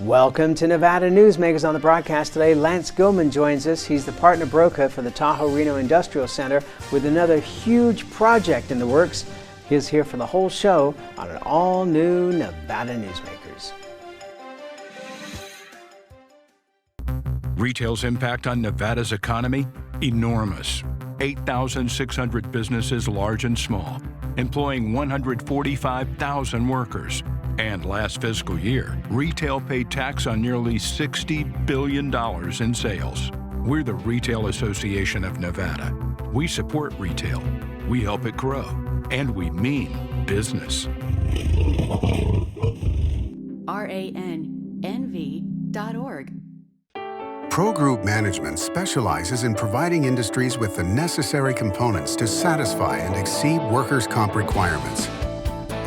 Welcome to Nevada Newsmakers. On the broadcast today, Lance Gilman joins us. He's the partner broker for the Tahoe Reno Industrial Center with another huge project in the works. He's here for the whole show on an all-new Nevada Newsmakers. Retail's impact on Nevada's economy? Enormous. 8,600 businesses, large and small, employing 145,000 workers. And last fiscal year, retail paid tax on nearly $60 billion in sales. We're the Retail Association of Nevada. We support retail, we help it grow, and we mean business. RANNV.org. Pro Group Management specializes in providing industries with the necessary components to satisfy and exceed workers' comp requirements.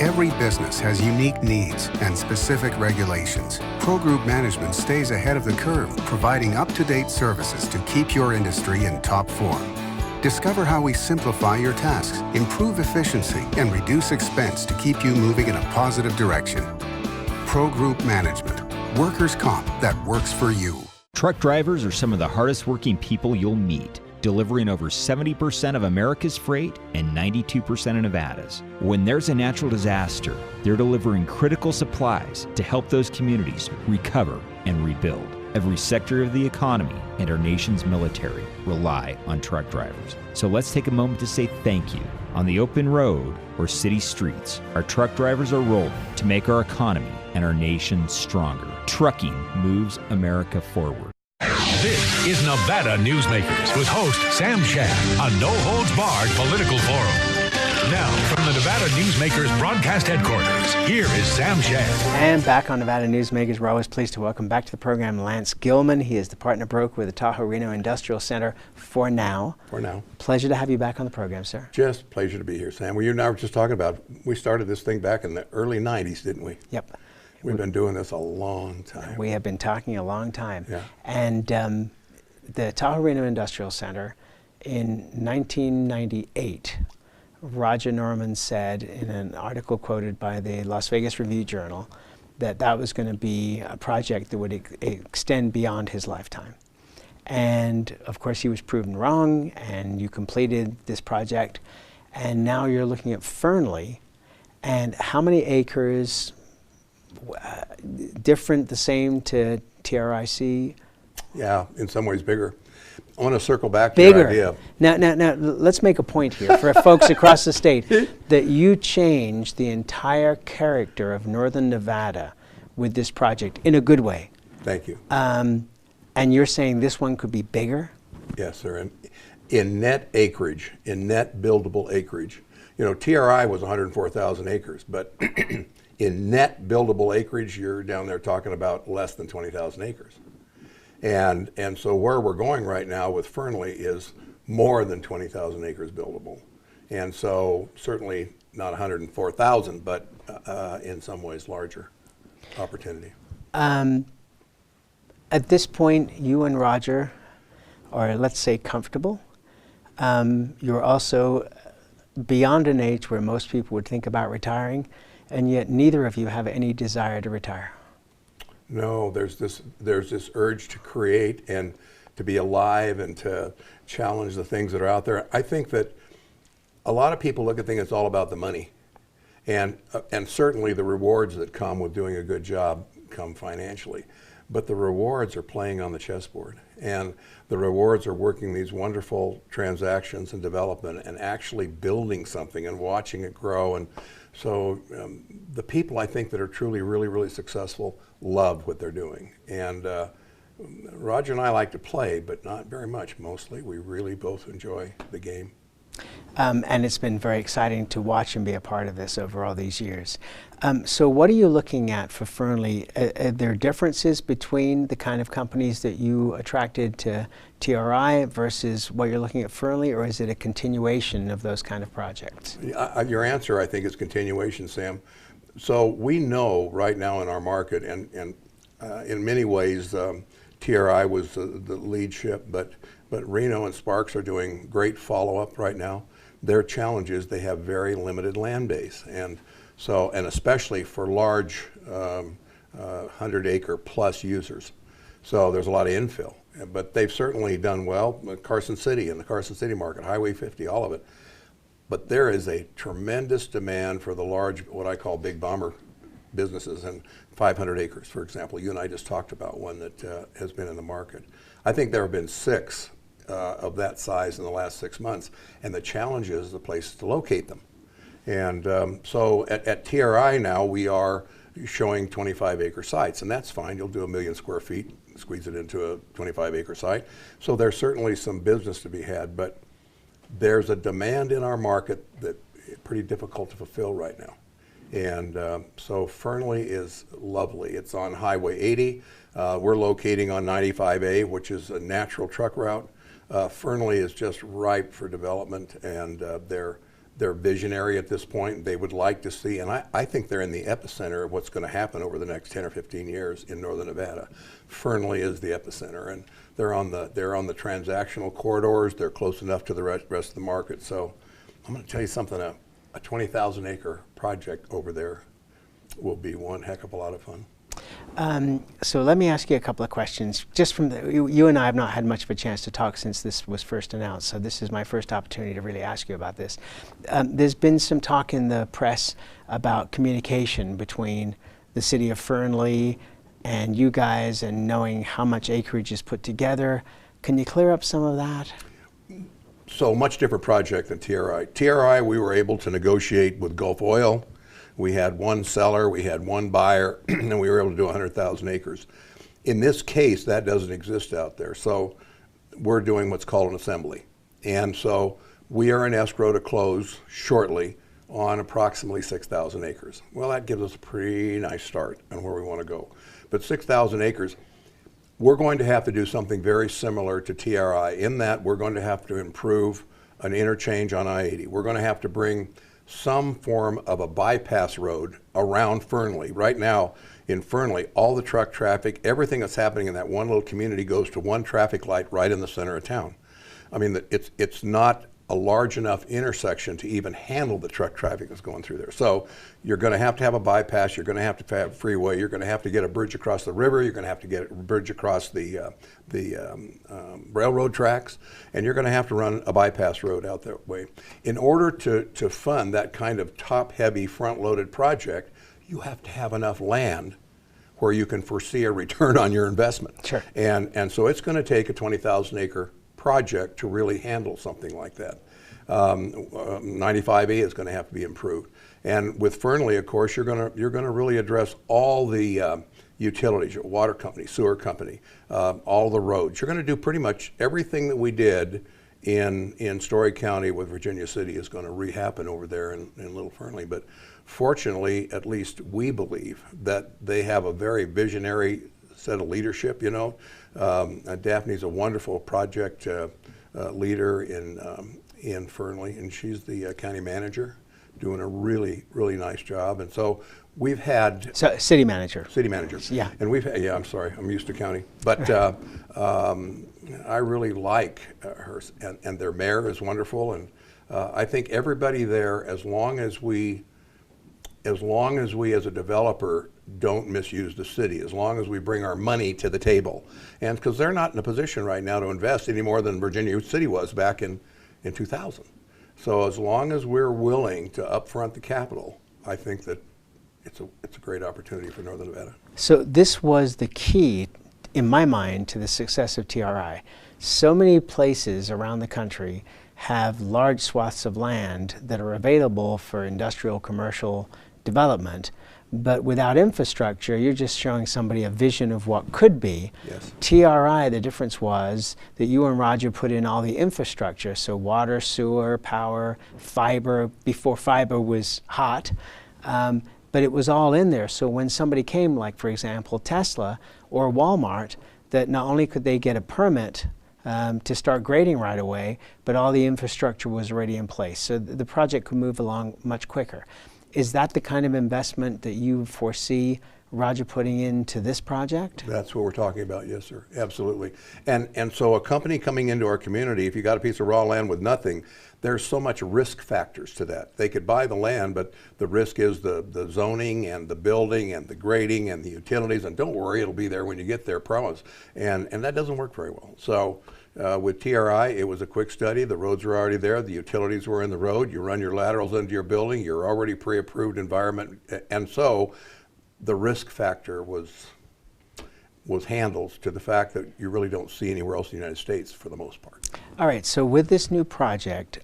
Every business has unique needs and specific regulations. Pro Group Management stays ahead of the curve, providing up-to-date services to keep your industry in top form. Discover how we simplify your tasks, improve efficiency, and reduce expense to keep you moving in a positive direction. Pro Group Management. Workers' comp that works for you. Truck drivers are some of the hardest working people you'll meet, delivering over 70% of America's freight and 92% of Nevada's. When there's a natural disaster, they're delivering critical supplies to help those communities recover and rebuild. Every sector of the economy and our nation's military rely on truck drivers. So let's take a moment to say thank you. On the open road or city streets, our truck drivers are rolling to make our economy and our nation stronger. Trucking moves America forward. This is Nevada Newsmakers with host Sam Shad, a no-holds-barred political forum. Now, from the Nevada Newsmakers broadcast headquarters, here is Sam Shad. And back on Nevada Newsmakers, we're always pleased to welcome back to the program Lance Gilman. He is the partner broker with the Tahoe Reno Industrial Center for now. For now. Pleasure to have you back on the program, sir. Just a pleasure to be here, Sam. Well, you and I were just talking about, we started this thing back in the early 90s, didn't we? Yep. We've been doing this a long time. We have been talking a long time. Yeah. And the Tahoe Reno Industrial Center, in 1998, Roger Norman said in an article quoted by the Las Vegas Review-Journal that that was going to be a project that would extend beyond his lifetime. And of course he was proven wrong, and you completed this project, and now you're looking at Fernley. And how many acres? Different, the same to TRIC? Yeah, in some ways bigger. I want to circle back to Bigger. your idea. Now, let's make a point here for folks across the state that you changed the entire character of Northern Nevada with this project in a good way. Thank you. And you're saying this one could be bigger? Yes, sir. In net acreage, in net buildable acreage. You know, TRI was 104,000 acres, but in net buildable acreage, you're down there talking about less than 20,000 acres. And so where we're going right now with Fernley is more than 20,000 acres buildable. And so certainly not 104,000, but in some ways larger opportunity. At this point, you and Roger are, let's say, comfortable. You're also beyond an age where most people would think about retiring, and yet neither of you have any desire to retire. No, there's this urge to create and to be alive and to challenge the things that are out there. I think that a lot of people look at things, it's all about the money. And certainly the rewards that come with doing a good job come financially. But the rewards are playing on the chessboard. And the rewards are working these wonderful transactions and development and actually building something and watching it grow. And so the people I think that are truly really, really successful love what they're doing. And Roger and I like to play, but not very much mostly. We really both enjoy the game. And it's been very exciting to watch and be a part of this over all these years. So what are you looking at for Fernley? Are there differences between the kind of companies that you attracted to TRI versus what you're looking at Fernley, or is it a continuation of those kind of projects? Your answer, I think, is continuation, Sam. So we know right now in our market, and in many ways, TRI was the lead ship, but Reno and Sparks are doing great follow-up right now. Their challenge is they have very limited land base, and especially for large 100-acre plus users. So there's a lot of infill. But they've certainly done well. Carson City and the Carson City market, Highway 50, all of it. But there is a tremendous demand for the large, what I call big bomber businesses, and 500 acres, for example. You and I just talked about one that has been in the market. I think there have been 6 of that size in the last 6 months, and the challenge is the place to locate them. And so at TRI now, we are showing 25-acre sites, and that's fine. You'll do 1 million square feet, squeeze it into a 25-acre site. So there's certainly some business to be had, but there's a demand in our market that is pretty difficult to fulfill right now. And so Fernley is lovely. It's on Highway 80. We're locating on 95A, which is a natural truck route. Fernley is just ripe for development, and they're visionary at this point. They would like to see, and I think they're in the epicenter of what's going to happen over the next 10 or 15 years in northern Nevada. Fernley is the epicenter, and they're on the transactional corridors. They're close enough to the rest of the market. So I'm going to tell you something, a 20,000-acre project over there will be one heck of a lot of fun. So let me ask you a couple of questions. Just from you and I have not had much of a chance to talk since this was first announced, so this is my first opportunity to really ask you about this. There's been some talk in the press about communication between the city of Fernley and you guys, and knowing how much acreage is put together. Can you clear up some of that? So much different project than TRI. TRI, we were able to negotiate with Gulf Oil. We had one seller, we had one buyer, and we were able to do 100,000 acres. In this case, that doesn't exist out there. So we're doing what's called an assembly. And so we are in escrow to close shortly on approximately 6,000 acres. Well, that gives us a pretty nice start on where we want to go. But 6,000 acres, we're going to have to do something very similar to TRI in that we're going to have to improve an interchange on I-80. We're going to have to bring some form of a bypass road around Fernley. Right now in Fernley, all the truck traffic, everything that's happening in that one little community goes to one traffic light right in the center of town. I mean, it's not a large enough intersection to even handle the truck traffic that's going through there. So you're going to have a bypass, you're going to have to have a freeway, you're going to have to get a bridge across the river, you're going to have to get a bridge across the railroad tracks, and you're going to have to run a bypass road out that way. In order to fund that kind of top-heavy, front-loaded project, you have to have enough land where you can foresee a return on your investment. Sure. And so it's going to take a 20,000-acre project to really handle something like that. 95A is going to have to be improved. And with Fernley, of course, you're going to really address all the utilities, your water company, sewer company, all the roads. You're going to do pretty much everything that we did in Story County with Virginia City is going to re-happen over there in Little Fernley. But fortunately, at least we believe that they have a very visionary set of leadership, you know. Daphne's a wonderful project leader in Fernley, and she's the county manager, doing a really, really nice job. And so we've had... So, city manager. City manager. Yeah. And we've had, yeah, I'm sorry, I'm used to county. But I really like her, and their mayor is wonderful. And I think everybody there, as long as we as a developer don't misuse the city, as long as we bring our money to the table. And because they're not in a position right now to invest any more than Virginia City was back in 2000. So as long as we're willing to upfront the capital, I think that it's a great opportunity for Northern Nevada. So this was the key, in my mind, to the success of TRI. So many places around the country have large swaths of land that are available for industrial, commercial development, but without infrastructure, you're just showing somebody a vision of what could be. Yes. TRI, the difference was that you and Roger put in all the infrastructure, so water, sewer, power, fiber, before fiber was hot, but it was all in there. So when somebody came, like for example, Tesla or Walmart, that not only could they get a permit to start grading right away, but all the infrastructure was already in place. So the project could move along much quicker. Is that the kind of investment that you foresee Roger putting into this project? That's what we're talking about, yes, sir. Absolutely. And so a company coming into our community, if you got a piece of raw land with nothing, there's so much risk factors to that. They could buy the land, but the risk is the zoning and the building and the grading and the utilities, and don't worry, it'll be there when you get there, promise. And that doesn't work very well. So with TRI, it was a quick study. The roads were already there. The utilities were in the road. You run your laterals into your building. You're already pre-approved environment. And so the risk factor was handled to the fact that you really don't see anywhere else in the United States for the most part. All right, so with this new project,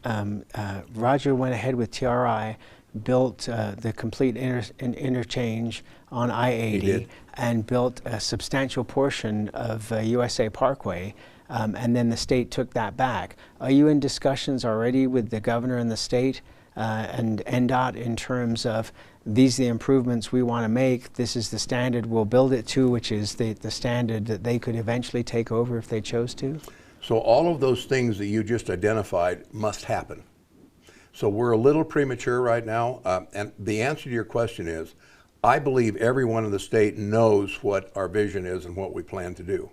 Roger went ahead with TRI, built the complete interchange on I-80, and built a substantial portion of USA Parkway, and then the state took that back. Are you in discussions already with the governor and the state and NDOT in terms of these are the improvements we want to make, this is the standard we'll build it to, which is the standard that they could eventually take over if they chose to? So all of those things that you just identified must happen. So we're a little premature right now, and the answer to your question is, I believe everyone in the state knows what our vision is and what we plan to do.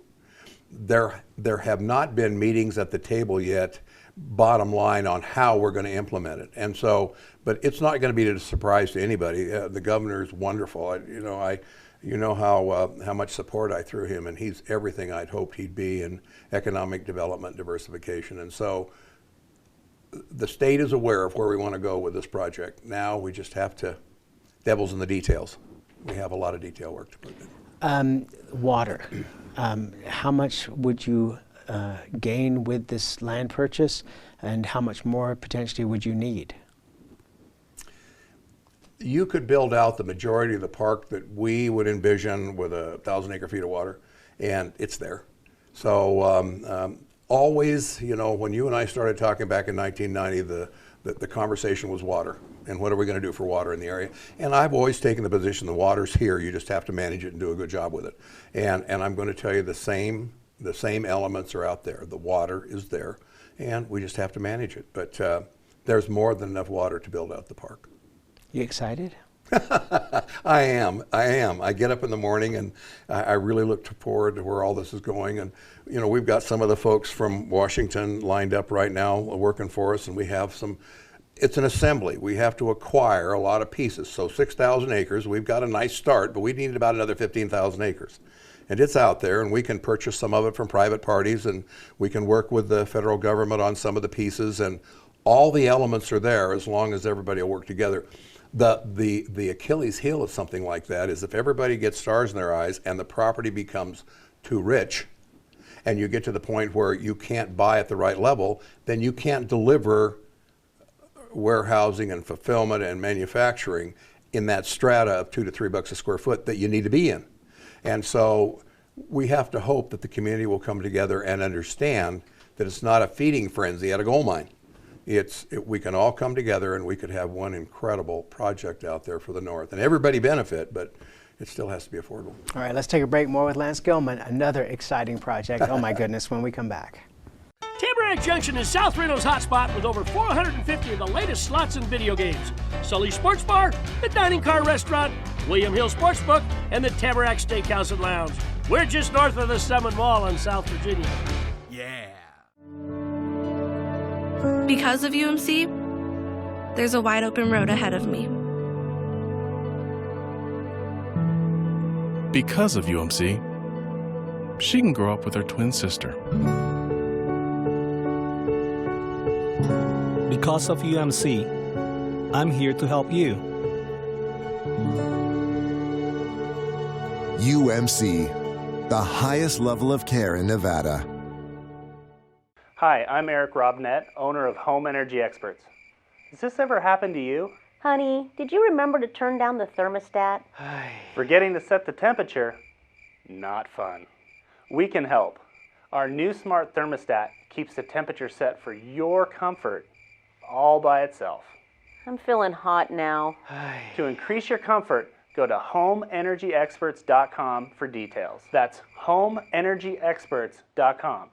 There have not been meetings at the table yet, bottom line, on how we're going to implement it. And so, but it's not going to be a surprise to anybody. The governor is wonderful. You know how much support I threw him, and he's everything I'd hoped he'd be in economic development, diversification. And so the state is aware of where we want to go with this project. Now we just have to, devil's in the details. We have a lot of detail work to put in. Water. How much would you gain with this land purchase, and how much more potentially would you need? You could build out the majority of the park that we would envision with 1,000 acre feet of water, and it's there. So always, you know, when you and I started talking back in 1990, the conversation was water, and what are we going to do for water in the area? And I've always taken the position the water's here, you just have to manage it and do a good job with it. And I'm going to tell you the same elements are out there. The water is there, and we just have to manage it. But there's more than enough water to build out the park. You excited? I am. I get up in the morning and I really look forward to where all this is going. And, you know, we've got some of the folks from Washington lined up right now working for us, and we have some, it's an assembly. We have to acquire a lot of pieces. So 6,000 acres, we've got a nice start, but we need about another 15,000 acres. And it's out there, and we can purchase some of it from private parties, and we can work with the federal government on some of the pieces, and all the elements are there as long as everybody will work together. The Achilles heel of something like that is if everybody gets stars in their eyes and the property becomes too rich, and you get to the point where you can't buy at the right level, then you can't deliver warehousing and fulfillment and manufacturing in that strata of $2 to $3 a square foot that you need to be in. And so we have to hope that the community will come together and understand that it's not a feeding frenzy at a gold mine. We can all come together and we could have one incredible project out there for the North. And everybody benefit, but it still has to be affordable. All right, let's take a break. More with Lance Gilman, another exciting project. Oh my goodness, when we come back. Tamarack Junction is South Reno's hotspot with over 450 of the latest slots and video games. Sully's Sports Bar, the Dining Car Restaurant, William Hill Sportsbook, and the Tamarack Steakhouse and Lounge. We're just north of the Summit Mall in South Virginia. Yeah. Because of UMC, there's a wide open road ahead of me. Because of UMC, she can grow up with her twin sister. Because of UMC, I'm here to help you. UMC, the highest level of care in Nevada. Hi, I'm Eric Robnett, owner of Home Energy Experts. Has this ever happened to you? Honey, did you remember to turn down the thermostat? Forgetting to set the temperature? Not fun. We can help. Our new smart thermostat keeps the temperature set for your comfort all by itself. I'm feeling hot now. To increase your comfort, go to homeenergyexperts.com for details. That's homeenergyexperts.com.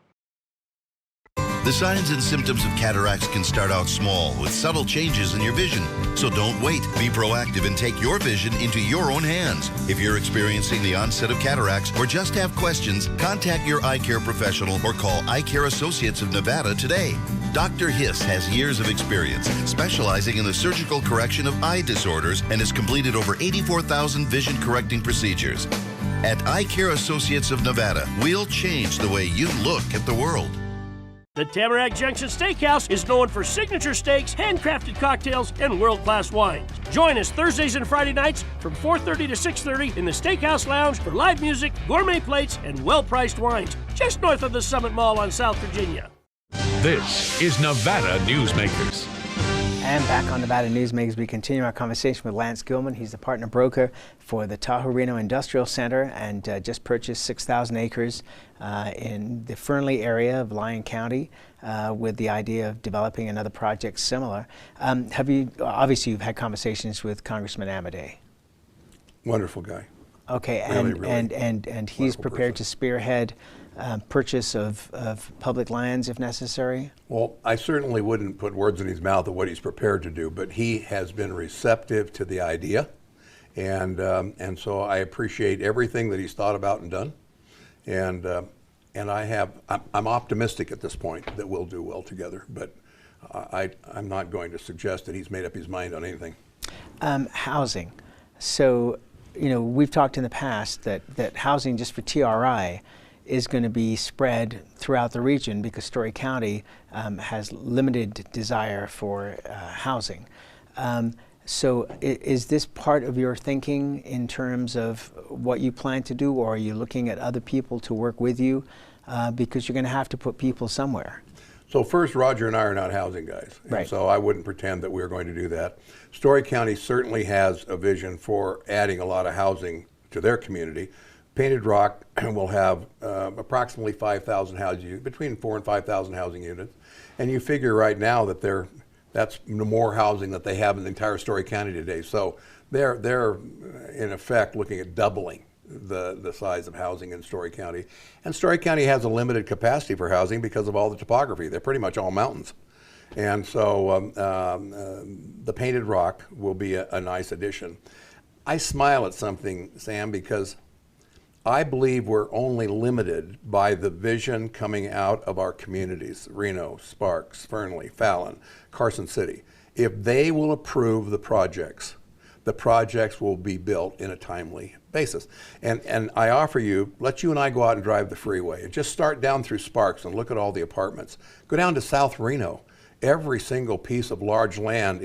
The signs and symptoms of cataracts can start out small with subtle changes in your vision. So don't wait. Be proactive and take your vision into your own hands. If you're experiencing the onset of cataracts or just have questions, contact your eye care professional or call Eye Care Associates of Nevada today. Dr. Hiss has years of experience specializing in the surgical correction of eye disorders and has completed over 84,000 vision correcting procedures. At Eye Care Associates of Nevada, we'll change the way you look at the world. The Tamarack Junction Steakhouse is known for signature steaks, handcrafted cocktails, and world-class wines. Join us Thursdays and Friday nights from 4:30 to 6:30 in the Steakhouse Lounge for live music, gourmet plates, and well-priced wines, just north of the Summit Mall on South Virginia. This is Nevada Newsmakers. And back on Nevada Newsmakers, we continue our conversation with Lance Gilman. He's the partner broker for the Tahoe Reno Industrial Center and just purchased 6,000 acres in the Fernley area of Lyon County with the idea of developing another project similar. Obviously you've had conversations with Congressman Amadei. Wonderful guy. Okay, really and he's prepared to spearhead purchase of public lands if necessary? Well, I certainly wouldn't put words in his mouth of what he's prepared to do, but he has been receptive to the idea, and so I appreciate everything that he's thought about and done, and I'm optimistic at this point that we'll do well together, but I'm not going to suggest that he's made up his mind on anything. Housing. So, we've talked in the past that housing just for TRI is going to be spread throughout the region because Story County has limited desire for housing. So is this part of your thinking in terms of what you plan to do, or are you looking at other people to work with you? Because you're going to have to put people somewhere. So first, Roger and I are not housing guys, right. And so I wouldn't pretend that we're going to do that. Story County certainly has a vision for adding a lot of housing to their community. Painted Rock will have approximately 5,000 housing units, between 4,000 and 5,000 housing units. And you figure right now that that's more housing that they have in the entire Story County today. So they're in effect looking at doubling the size of housing in Story County. And Story County has a limited capacity for housing because of all the topography. They're pretty much all mountains. And so the Painted Rock will be a nice addition. I smile at something, Sam, because I believe we're only limited by the vision coming out of our communities, Reno, Sparks, Fernley, Fallon, Carson City. If they will approve the projects will be built in a timely basis. And I offer you, let you and I go out and drive the freeway and just start down through Sparks and look at all the apartments. Go down to South Reno. Every single piece of large land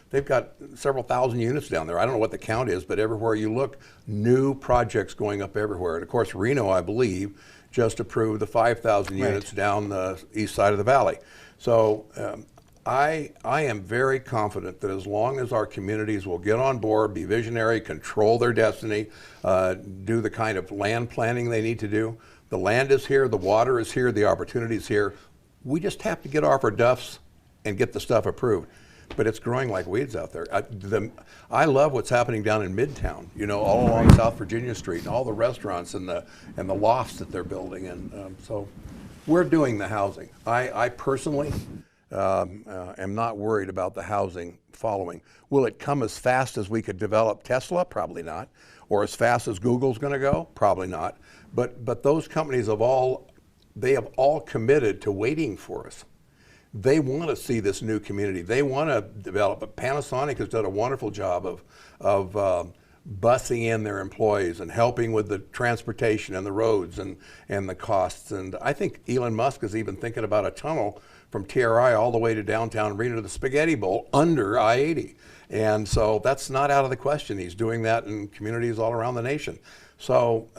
they've got several thousand units down there. I don't know what the count is, but everywhere you look, new projects going up everywhere. And of course, Reno, I believe, just approved the 5,000 units down the east side of the valley. So I am very confident that as long as our communities will get on board, be visionary, control their destiny, do the kind of land planning they need to do, the land is here, the water is here, the opportunity is here. We just have to get off our duffs and get the stuff approved. But it's growing like weeds out there. I love what's happening down in Midtown, all along South Virginia Street, and all the restaurants and the lofts that they're building. And so we're doing the housing. I personally am not worried about the housing following. Will it come as fast as we could develop Tesla? Probably not. Or as fast as Google's going to go? Probably not. But those companies have all committed to waiting for us. They want to see this new community. They want to develop. But Panasonic has done a wonderful job of busing in their employees and helping with the transportation and the roads and the costs. And I think Elon Musk is even thinking about a tunnel from TRI all the way to downtown Reno to the Spaghetti Bowl under I-80. And so that's not out of the question. He's doing that in communities all around the nation. So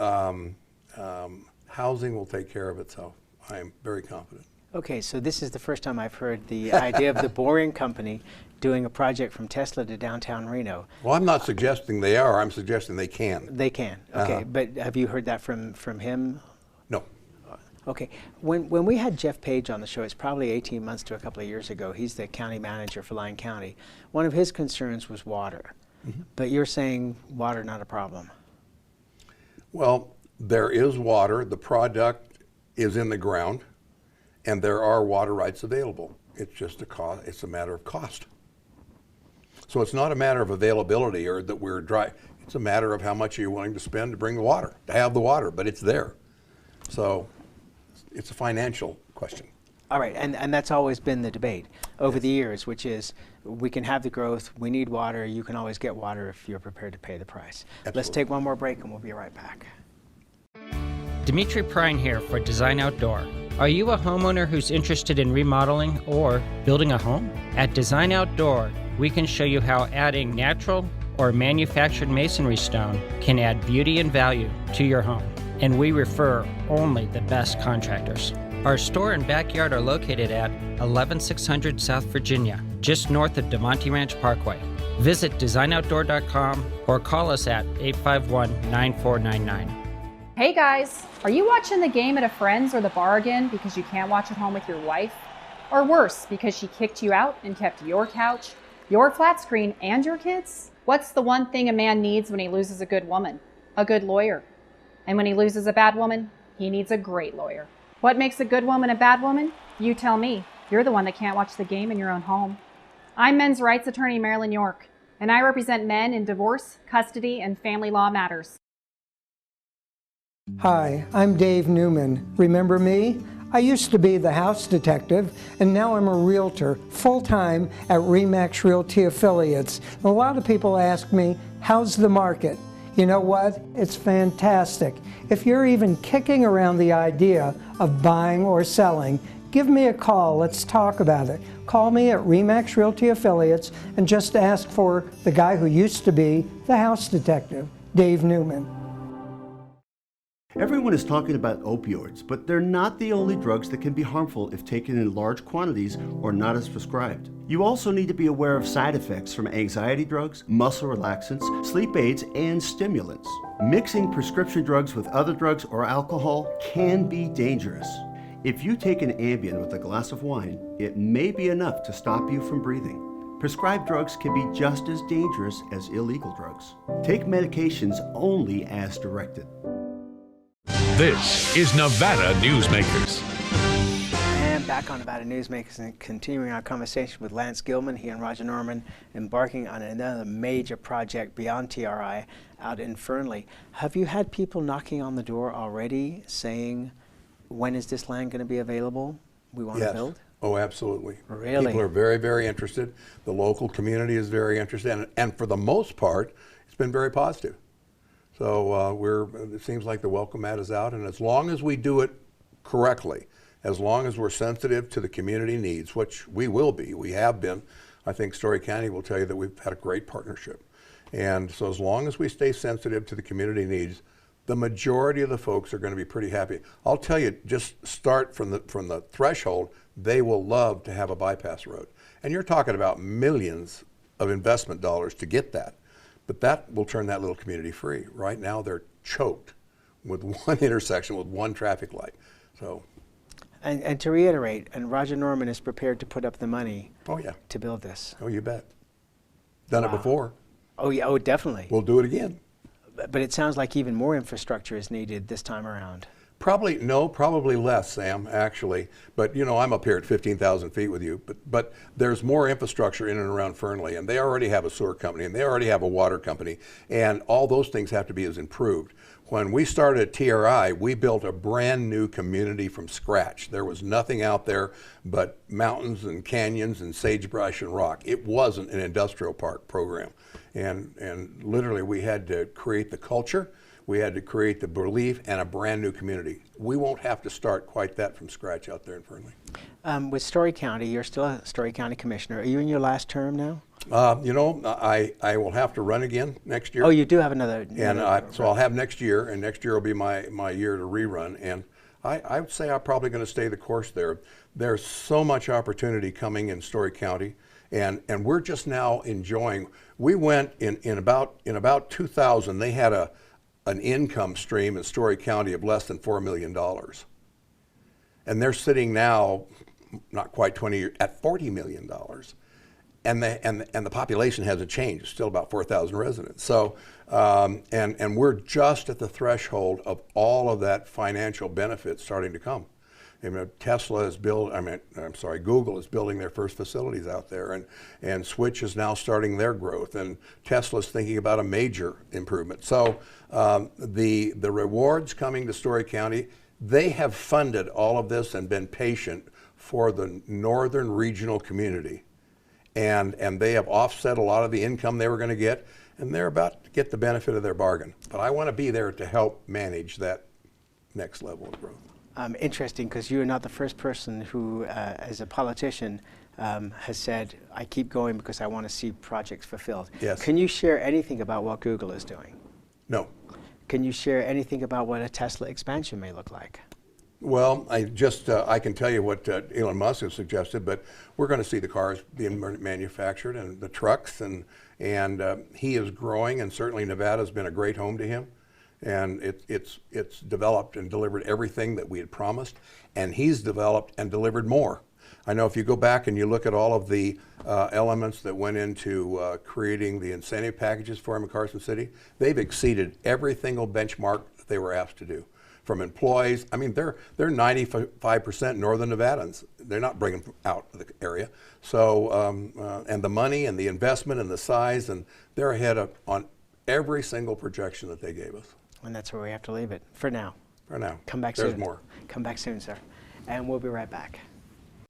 housing will take care of itself. I am very confident. Okay, so this is the first time I've heard the idea of the Boring Company doing a project from Tesla to downtown Reno. Well, I'm not suggesting they are. I'm suggesting they can. They can. Okay, but have you heard that from him? No. Okay. When we had Jeff Page on the show, it's probably 18 months to a couple of years ago. He's the county manager for Lyon County. One of his concerns was water. Mm-hmm. But you're saying water not a problem. Well, there is water. The product is in the ground. and there are water rights available. It's just it's a matter of cost. So it's not a matter of availability or that we're dry. It's a matter of how much you're willing to spend to bring the water, to have the water, but it's there. So it's a financial question. All right, and that's always been the debate over the years, which is we can have the growth, we need water, you can always get water if you're prepared to pay the price. Absolutely. Let's take one more break and we'll be right back. Dimitri Prine here for Design Outdoor. Are you a homeowner who's interested in remodeling or building a home? At Design Outdoor, we can show you how adding natural or manufactured masonry stone can add beauty and value to your home. And we refer only the best contractors. Our store and backyard are located at 11600 South Virginia, just north of DeMonte Ranch Parkway. Visit designoutdoor.com or call us at 851-9499. Hey guys, are you watching the game at a friend's or the bar again because you can't watch at home with your wife? Or worse, because she kicked you out and kept your couch, your flat screen, and your kids? What's the one thing a man needs when he loses a good woman? A good lawyer. And when he loses a bad woman, he needs a great lawyer. What makes a good woman a bad woman? You tell me. You're the one that can't watch the game in your own home. I'm men's rights attorney Marilyn York, and I represent men in divorce, custody, and family law matters. Hi, I'm Dave Newman. Remember me? I used to be the house detective, and now I'm a realtor, full-time at RE/MAX Realty Affiliates. A lot of people ask me, how's the market? You know what? It's fantastic. If you're even kicking around the idea of buying or selling, give me a call. Let's talk about it. Call me at RE/MAX Realty Affiliates and just ask for the guy who used to be the house detective, Dave Newman. Everyone is talking about opioids, but they're not the only drugs that can be harmful if taken in large quantities or not as prescribed. You also need to be aware of side effects from anxiety drugs, muscle relaxants, sleep aids, and stimulants. Mixing prescription drugs with other drugs or alcohol can be dangerous. If you take an Ambien with a glass of wine, it may be enough to stop you from breathing. Prescribed drugs can be just as dangerous as illegal drugs. Take medications only as directed. This is Nevada Newsmakers. And back on Nevada Newsmakers and continuing our conversation with Lance Gilman, he and Roger Norman embarking on another major project beyond TRI out in Fernley. Have you had people knocking on the door already saying, when is this land going to be available? We want to build? Oh, absolutely. Really? People are very, very interested. The local community is very interested. And for the most part, it's been very positive. So it seems like the welcome mat is out, and as long as we do it correctly, as long as we're sensitive to the community needs, which we will be, we have been, I think Story County will tell you that we've had a great partnership. And so as long as we stay sensitive to the community needs, the majority of the folks are going to be pretty happy. I'll tell you, just start from the threshold, they will love to have a bypass road. And you're talking about millions of investment dollars to get that. But that will turn that little community free. Right now, they're choked with one intersection with one traffic light. So, and to reiterate, and Roger Norman is prepared to put up the money. Oh yeah. To build this. Oh, you bet. Done it before. Oh yeah. Oh, definitely. We'll do it again. But it sounds like even more infrastructure is needed this time around. Probably less, Sam, actually. But you know, I'm up here at 15,000 feet with you, but there's more infrastructure in and around Fernley, and they already have a sewer company, and they already have a water company, and all those things have to be as improved. When we started at TRI, we built a brand new community from scratch. There was nothing out there but mountains and canyons and sagebrush and rock. It wasn't an industrial park program. And literally we had to create the culture, we had to create the belief, and a brand new community. We won't have to start quite that from scratch out there in Fernley. With Story County, you're still a Story County Commissioner. Are you in your last term now? You know, I will have to run again next year. Oh, you do have another. So I'll have next year, and next year will be my year to rerun. And I would say I'm probably going to stay the course there. There's so much opportunity coming in Story County, and we're just now enjoying. We went in about 2000. They had an income stream in Story County of less than $4 million, and they're sitting now, not quite 20 years, at $40 million. And the population hasn't changed. It's still about 4,000 residents. So, and we're just at the threshold of all of that financial benefit starting to come. Google is building their first facilities out there, and Switch is now starting their growth, and Tesla's thinking about a major improvement. So the rewards coming to Story County, they have funded all of this and been patient for the northern regional community. And they have offset a lot of the income they were going to get, and they're about to get the benefit of their bargain. But I want to be there to help manage that next level of growth. Interesting, because you are not the first person who, as a politician, has said, I keep going because I want to see projects fulfilled. Yes. Can you share anything about what Google is doing? No. Can you share anything about what a Tesla expansion may look like? Well, I can tell you what Elon Musk has suggested, but we're going to see the cars being manufactured and the trucks, and he is growing, and certainly Nevada's been a great home to him, and it's developed and delivered everything that we had promised, and he's developed and delivered more. I know if you go back and you look at all of the elements that went into creating the incentive packages for him in Carson City, they've exceeded every single benchmark that they were asked to do. From employees, I mean, they're 95% Northern Nevadans. They're not bringing them out of the area. So, and the money and the investment and the size, and they're ahead on every single projection that they gave us. And that's where we have to leave it for now. For now. Come back soon. There's more. Come back soon, sir. And we'll be right back.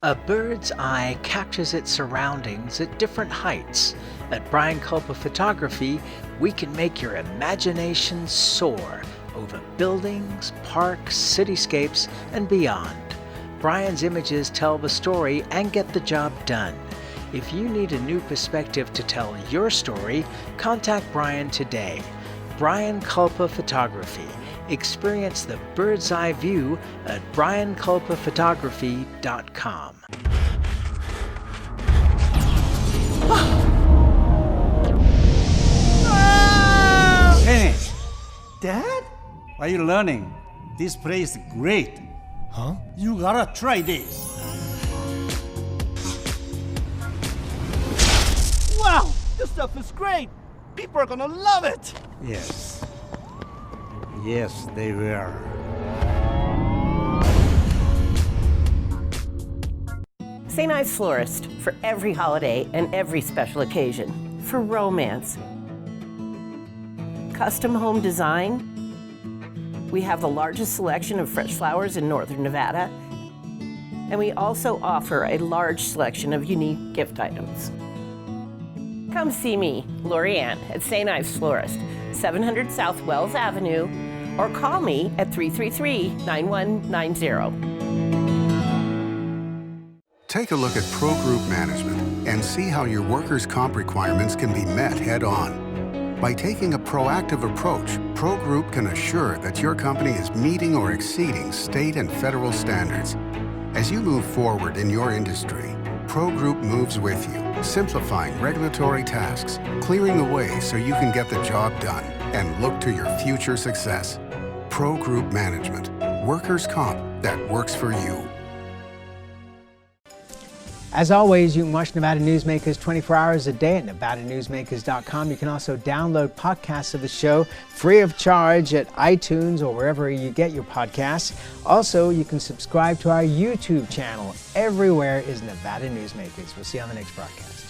A bird's eye captures its surroundings at different heights. At Brian Culpa Photography, we can make your imagination soar over buildings, parks, cityscapes, and beyond. Brian's images tell the story and get the job done. If you need a new perspective to tell your story, contact Brian today. Brian Culpa Photography. Experience the bird's eye view at brianculpaphotography.com. Hey, Dad? What are you learning? This place is great. Huh? You gotta try this. Wow, this stuff is great. People are gonna love it. Yes. Yes, they will. St. Ives Florist for every holiday and every special occasion. For romance. Custom home design. We have the largest selection of fresh flowers in Northern Nevada. And we also offer a large selection of unique gift items. Come see me, Lori Ann, at St. Ives Florist, 700 South Wells Avenue, or call me at 333-9190. Take a look at Pro Group Management and see how your workers' comp requirements can be met head-on. By taking a proactive approach, Pro Group can assure that your company is meeting or exceeding state and federal standards. As you move forward in your industry, Pro Group moves with you, simplifying regulatory tasks, clearing the way so you can get the job done and look to your future success. Pro Group Management, workers' comp that works for you. As always, you can watch Nevada Newsmakers 24 hours a day at nevadanewsmakers.com. You can also download podcasts of the show free of charge at iTunes or wherever you get your podcasts. Also, you can subscribe to our YouTube channel. Everywhere is Nevada Newsmakers. We'll see you on the next broadcast.